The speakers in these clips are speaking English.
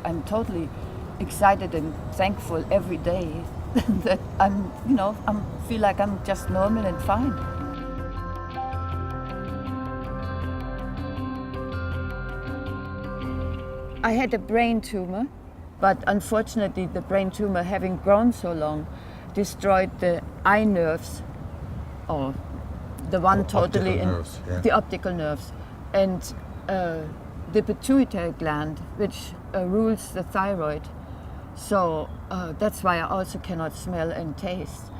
I'm totally excited and thankful every day that I feel like I'm just normal and fine. I had a brain tumor, but unfortunately the brain tumor, having grown so long, destroyed the eye nerves, or the one totally in nerves, yeah. the optical nerves, and the pituitary gland, which rules the thyroid. So that's why I also cannot smell and taste.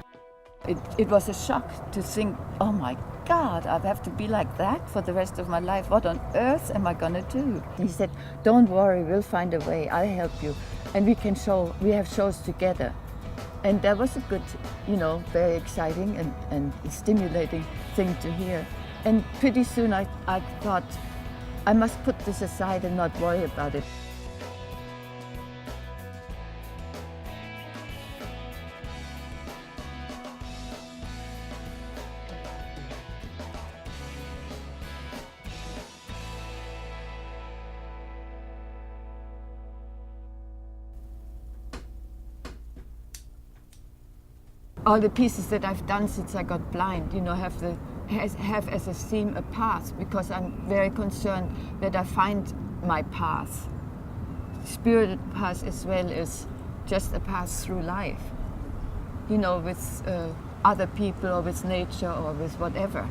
It was a shock to think, oh my God, I have to be like that for the rest of my life. What on earth am I gonna do? He said, don't worry, we'll find a way, I'll help you. And we have shows together. And that was a good, very exciting and stimulating thing to hear. And pretty soon I thought, I must put this aside and not worry about it. All the pieces that I've done since I got blind, have as a theme a path, because I'm very concerned that I find my path, spiritual path as well as just a path through life, with other people or with nature or with whatever.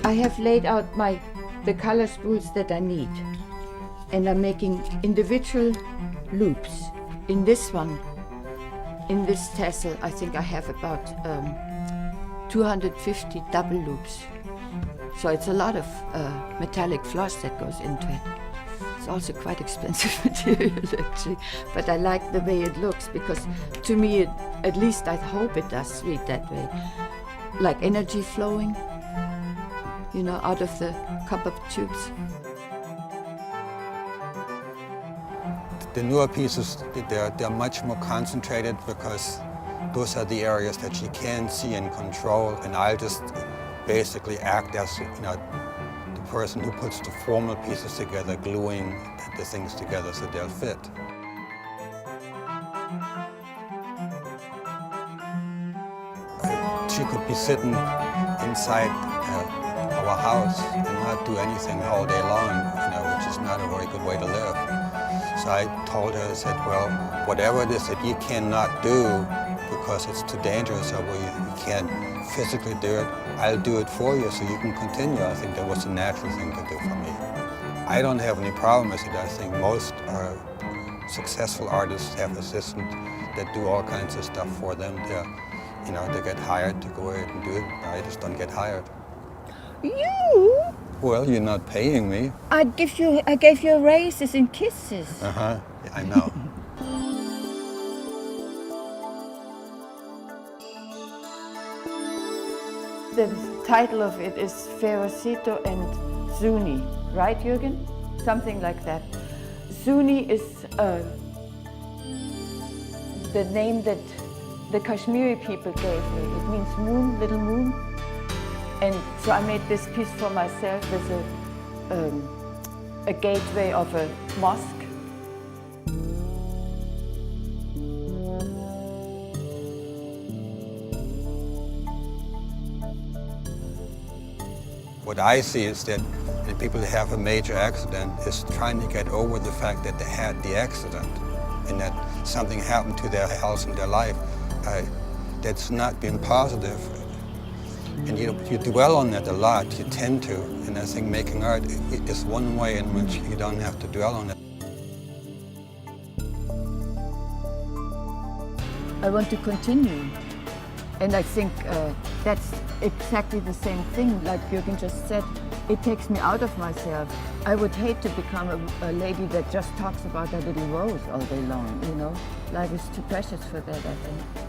I have laid out the color spools that I need, and I'm making individual loops. In this one, in this tassel, I think I have about 250 double loops. So it's a lot of metallic floss that goes into it. It's also quite expensive material actually, but I like the way it looks, because to me, at least I hope it does read that way. Like energy flowing, out of the copper tubes. The newer pieces, they're much more concentrated, because those are the areas that she can see and control, and I'll just basically act as the person who puts the formal pieces together, gluing the things together so they'll fit. She could be sitting inside our house and not do anything all day long, which is not a very good way to live. So I told her, I said, well, whatever it is that you cannot do because it's too dangerous or you can't physically do it, I'll do it for you so you can continue. I think that was a natural thing to do for me. I don't have any problem with it. I think most successful artists have assistants that do all kinds of stuff for them. They get hired to go ahead and do it. I just don't get hired. You? Well, you're not paying me. I gave you raises and kisses. Yeah, I know. The title of it is Ferocito and Zuni, right, Jürgen? Something like that. Zuni is the name that the Kashmiri people gave me. It means moon, little moon. And so I made this piece for myself with a gateway of a mosque. What I see is that the people that have a major accident is trying to get over the fact that they had the accident and that something happened to their health and their life that's not been positive. And you dwell on that a lot, you tend to, and I think making art is one way in which you don't have to dwell on it. I want to continue, and I think that's exactly the same thing, like Jürgen just said. It takes me out of myself. I would hate to become a lady that just talks about her little rose all day long, Life is too precious for that, I think.